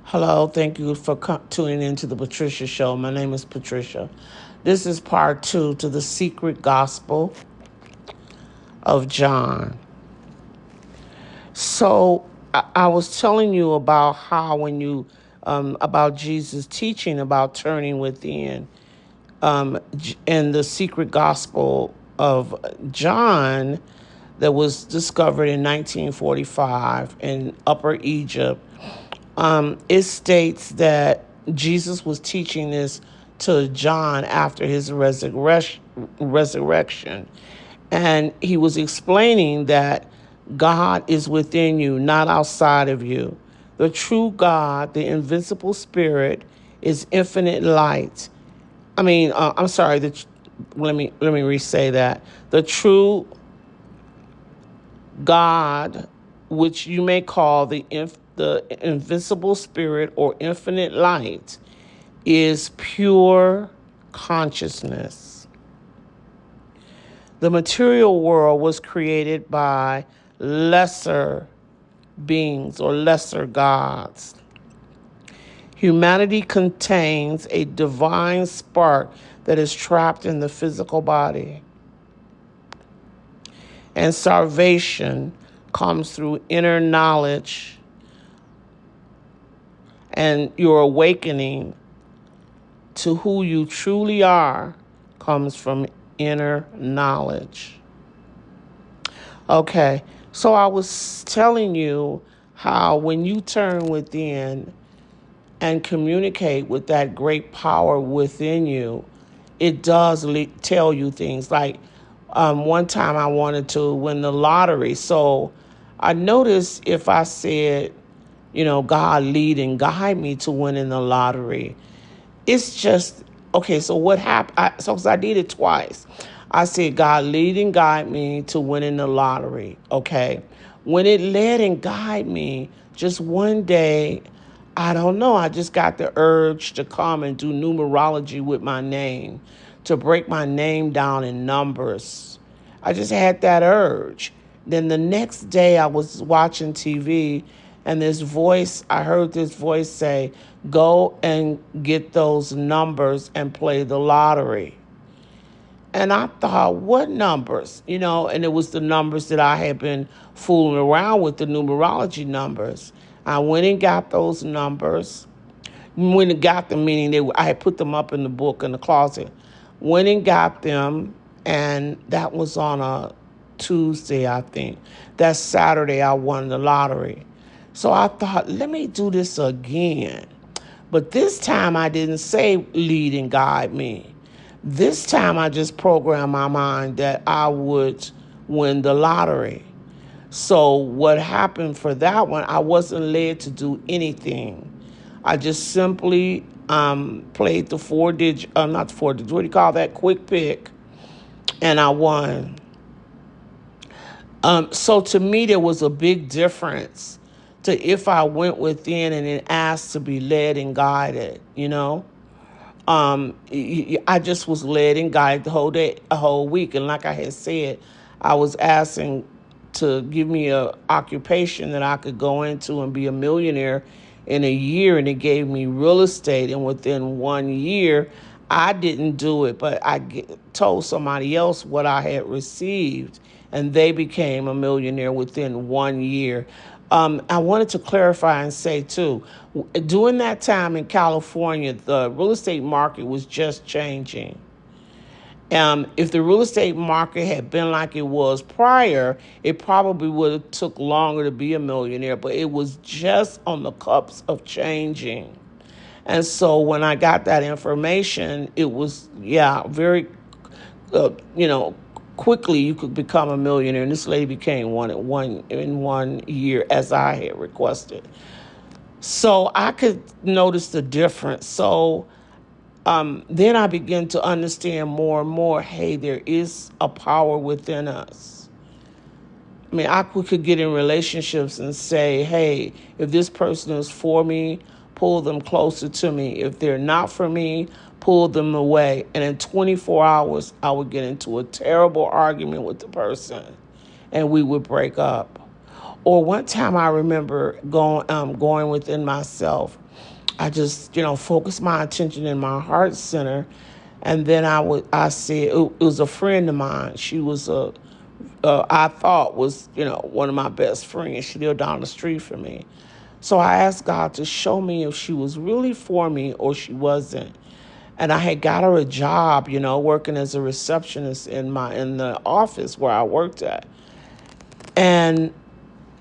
Hello, thank you for tuning into the Patricia Show. My name is Patricia. This is part two to the secret gospel of John. So I was telling you about how about Jesus teaching about turning within, in the secret gospel of John that was discovered in 1945 in Upper Egypt. It states that Jesus was teaching this to John after his resurrection. And he was explaining that God is within you, not outside of you. The true God, the invincible spirit, is infinite light. I'm sorry. Let me re-say that. The true God, which you may call the invisible spirit or infinite light, is pure consciousness. The material world was created by lesser beings or lesser gods. Humanity contains a divine spark that is trapped in the physical body. And salvation comes through inner knowledge, and your awakening to who you truly are comes from inner knowledge. Okay, so I was telling you how when you turn within and communicate with that great power within you, it does tell you things. Like one time I wanted to win the lottery. So I noticed if I said, God lead and guide me to winning the lottery, it's just, okay, so what happened? Because I did it twice. I said, God, lead and guide me to winning the lottery. Okay. When it led and guided me, just one day, I don't know, I just got the urge to come and do numerology with my name, to break my name down in numbers. I just had that urge. Then the next day I was watching TV, and I heard this voice say, go and get those numbers and play the lottery. And I thought, what numbers? And it was the numbers that I had been fooling around with, the numerology numbers. I went and got those numbers. Went and got them, meaning I had put them up in the book in the closet. Went and got them, and that was on a Tuesday, I think. That Saturday, I won the lottery. So I thought, let me do this again. But this time I didn't say lead and guide me. This time I just programmed my mind that I would win the lottery. So what happened for that one, I wasn't led to do anything. I just simply played the not the 4 digit, what do you call that? Quick pick. And I won. So to me, there was a big difference to if I went within and then asked to be led and guided. I just was led and guided the whole day, a whole week. And like I had said, I was asking to give me a occupation that I could go into and be a millionaire in a year. And it gave me real estate. And within 1 year, I didn't do it, but told somebody else what I had received, and they became a millionaire within 1 year. I wanted to clarify and say, too, during that time in California, the real estate market was just changing. If the real estate market had been like it was prior, it probably would have took longer to be a millionaire, but it was just on the cusp of changing. And so when I got that information, it was, very, uh, you know, quickly you could become a millionaire. And this lady became one in 1 year, as I had requested. So I could notice the difference. So then I began to understand more and more, hey, there is a power within us. We could get in relationships and say, hey, if this person is for me, pull them closer to me. If they're not for me, pull them away. And in 24 hours, I would get into a terrible argument with the person and we would break up. Or one time I remember going within myself. I just, focused my attention in my heart center. And then I said, it was a friend of mine. She was I thought was, one of my best friends. She lived down the street from me. So I asked God to show me if she was really for me or she wasn't. And I had got her a job, working as a receptionist in the office where I worked at. And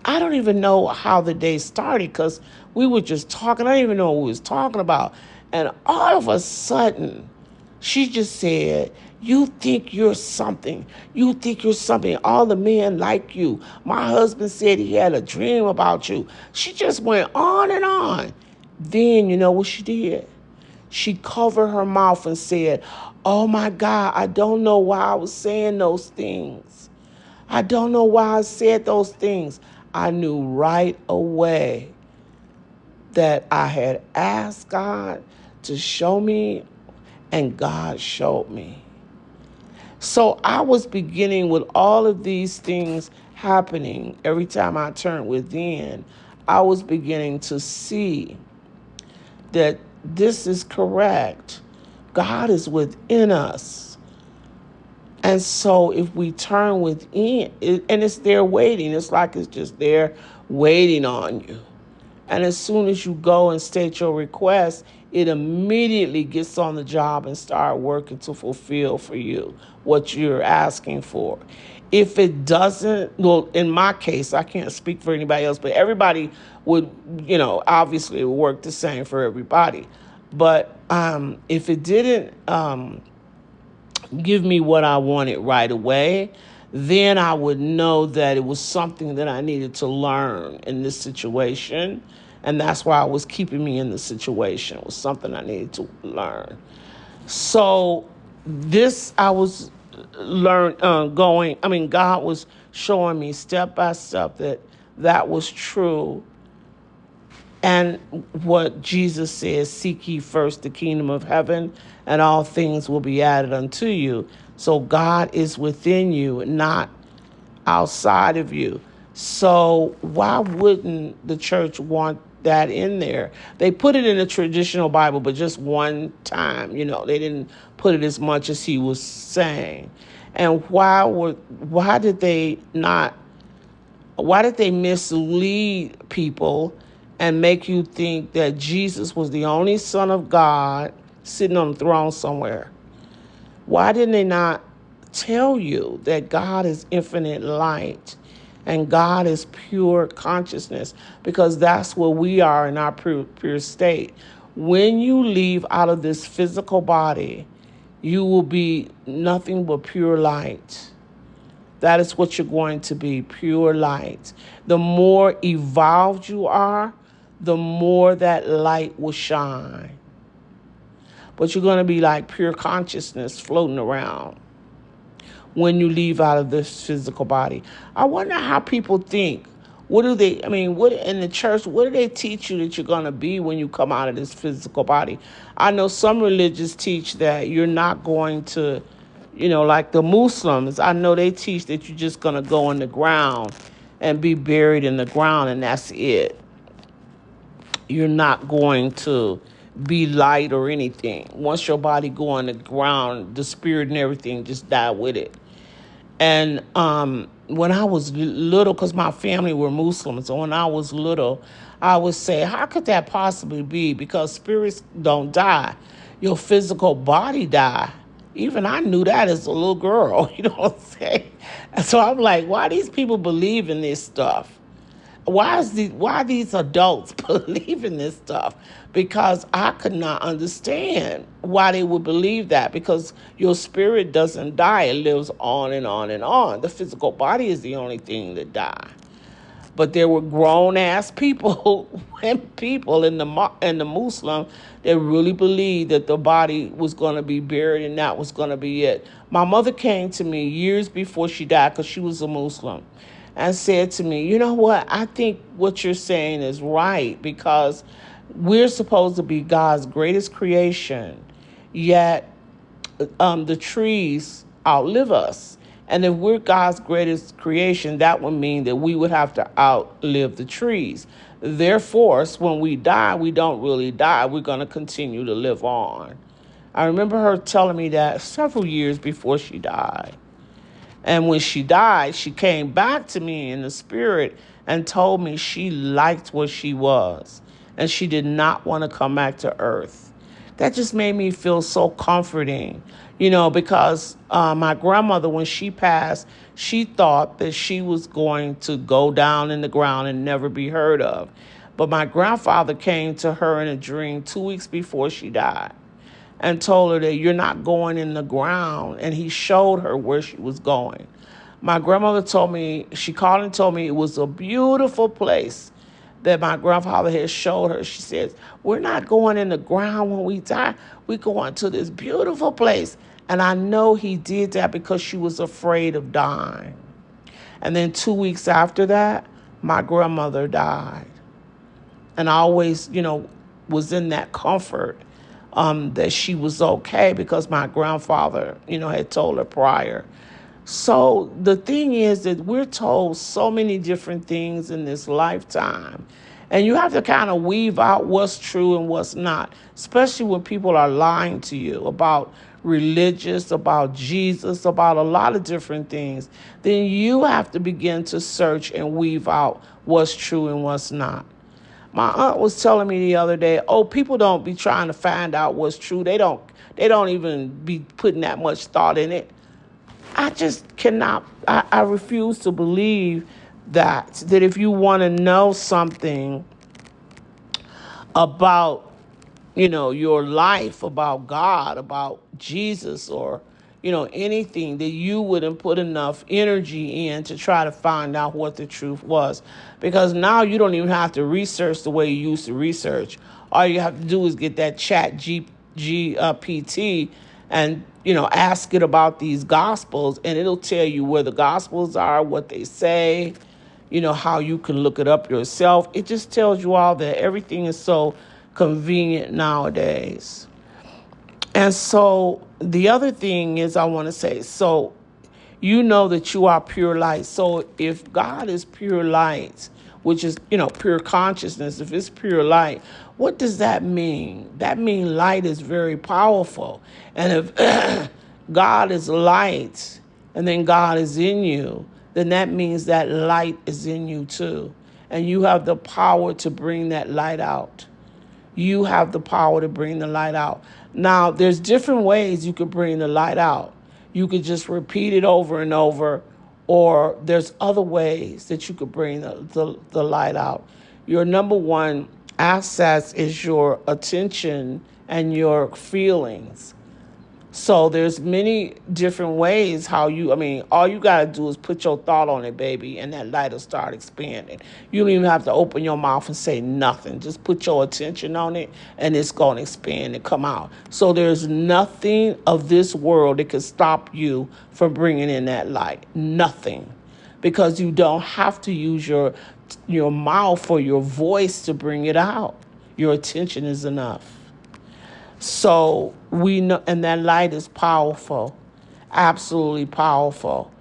I don't even know how the day started because we were just talking. I didn't even know what we was talking about. And all of a sudden, she just said, "You think you're something. You think you're something. All the men like you. My husband said he had a dream about you." She just went on and on. Then you know what she did? She covered her mouth and said, "Oh my God, I don't know why I was saying those things. I don't know why I said those things." I knew right away that I had asked God to show me, and God showed me. So I was beginning with all of these things happening every time I turned within. I was beginning to see that this is correct. God is within us. And so if we turn within, and it's there waiting, it's like it's just there waiting on you. And as soon as you go and state your request, it immediately gets on the job and start working to fulfill for you what you're asking for. If it doesn't, well, in my case, I can't speak for anybody else, but everybody would, obviously it would work the same for everybody. But if it didn't give me what I wanted right away, then I would know that it was something that I needed to learn in this situation. And that's why it was keeping me in the situation. It was something I needed to learn. So this I was God was showing me step by step that was true. And what Jesus says, seek ye first the kingdom of heaven, and all things will be added unto you. So God is within you, not outside of you. So why wouldn't the church want that in there? They put it in the traditional Bible, but just one time, they didn't put it as much as he was saying. And why did they not why did they mislead people and make you think that Jesus was the only Son of God sitting on the throne somewhere? Why didn't they not tell you that God is infinite light and God is pure consciousness? Because that's where we are in our pure state. When you leave out of this physical body, you will be nothing but pure light. That is what you're going to be, pure light. The more evolved you are, the more that light will shine. But you're going to be like pure consciousness floating around when you leave out of this physical body. I wonder how people think. What in the church, what do they teach you that you're going to be when you come out of this physical body? I know some religions teach that you're not going to, like the Muslims, I know they teach that you're just going to go in the ground and be buried in the ground and that's it. You're not going to be light or anything. Once your body go on the ground, the spirit and everything just die with it. And when I was little, because my family were Muslims, so when I was little, I would say, how could that possibly be? Because spirits don't die. Your physical body die. Even I knew that as a little girl, you know what I'm saying? And so I'm like, why these people believe in this stuff? Why these adults believe in this stuff? Because I could not understand why they would believe that, because your spirit doesn't die. It lives on and on and on. The physical body is the only thing that die. But there were grown-ass people and people in the Muslim that really believed that the body was going to be buried and that was going to be it. My mother came to me years before she died, because she was a Muslim, and said to me, you know what, I think what you're saying is right, because we're supposed to be God's greatest creation, yet the trees outlive us. And if we're God's greatest creation, that would mean that we would have to outlive the trees. Therefore, when we die, we don't really die. We're going to continue to live on. I remember her telling me that several years before she died. And when she died, she came back to me in the spirit and told me she liked what she was and she did not want to come back to earth. That just made me feel so comforting, because my grandmother, when she passed, she thought that she was going to go down in the ground and never be heard of. But my grandfather came to her in a dream 2 weeks before she died and told her that you're not going in the ground. And he showed her where she was going. My grandmother told me, she called and told me it was a beautiful place that my grandfather had showed her. She says, we're not going in the ground when we die. We're going to this beautiful place. And I know he did that because she was afraid of dying. And then 2 weeks after that, my grandmother died. And I always, was in that comfort that she was okay because my grandfather, had told her prior. So the thing is that we're told so many different things in this lifetime. And you have to kind of weave out what's true and what's not, especially when people are lying to you about religious, about Jesus, about a lot of different things. Then you have to begin to search and weave out what's true and what's not. My aunt was telling me the other day, people don't be trying to find out what's true. They don't even be putting that much thought in it. I just cannot, I refuse to believe that if you want to know something about, your life, about God, about Jesus, or, anything, that you wouldn't put enough energy in to try to find out what the truth was. Because now you don't even have to research the way you used to research. All you have to do is get that chat GPT and, ask it about these gospels, and it'll tell you where the gospels are, what they say, how you can look it up yourself. It just tells you all that. Everything is so convenient nowadays. And so the other thing is I want to say, so you know that you are pure light. So if God is pure light, which is, pure consciousness, if it's pure light, what does that mean? That means light is very powerful. And if God is light and then God is in you, then that means that light is in you too. And you have the power to bring that light out. You have the power to bring the light out. Now, there's different ways you could bring the light out. You could just repeat it over and over, or there's other ways that you could bring the light out. Your number one asset is your attention and your feelings. So there's many different ways how all you got to do is put your thought on it, baby, and that light will start expanding. You don't even have to open your mouth and say nothing. Just put your attention on it, and it's going to expand and come out. So there's nothing of this world that can stop you from bringing in that light. Nothing. Because you don't have to use your mouth or your voice to bring it out. Your attention is enough. So we know, and that light is powerful, absolutely powerful.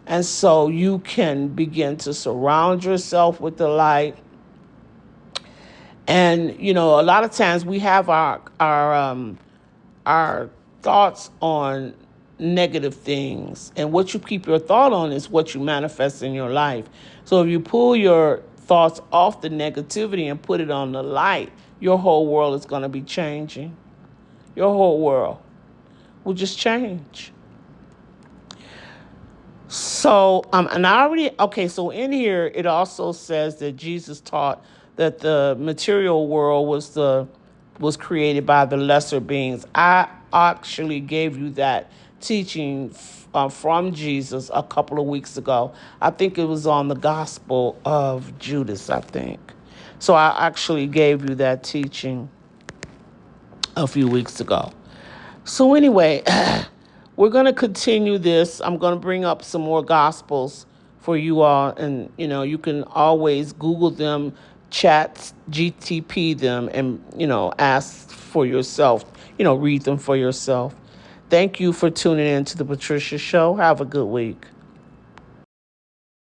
And so you can begin to surround yourself with the light. And, a lot of times we have our thoughts on negative things. And what you keep your thought on is what you manifest in your life. So if you pull your thoughts off the negativity and put it on the light, your whole world is going to be changing. Your whole world will just change. So, so in here, it also says that Jesus taught that the material world was created by the lesser beings. I actually gave you that teaching from Jesus a couple of weeks ago. I think it was on the Gospel of Judas, I think. So I actually gave you that teaching a few weeks ago. So anyway, we're going to continue this. I'm going to bring up some more gospels for you all. And, you can always Google them, chat, GTP them, and, ask for yourself, read them for yourself. Thank you for tuning in to the Patricia Show. Have a good week.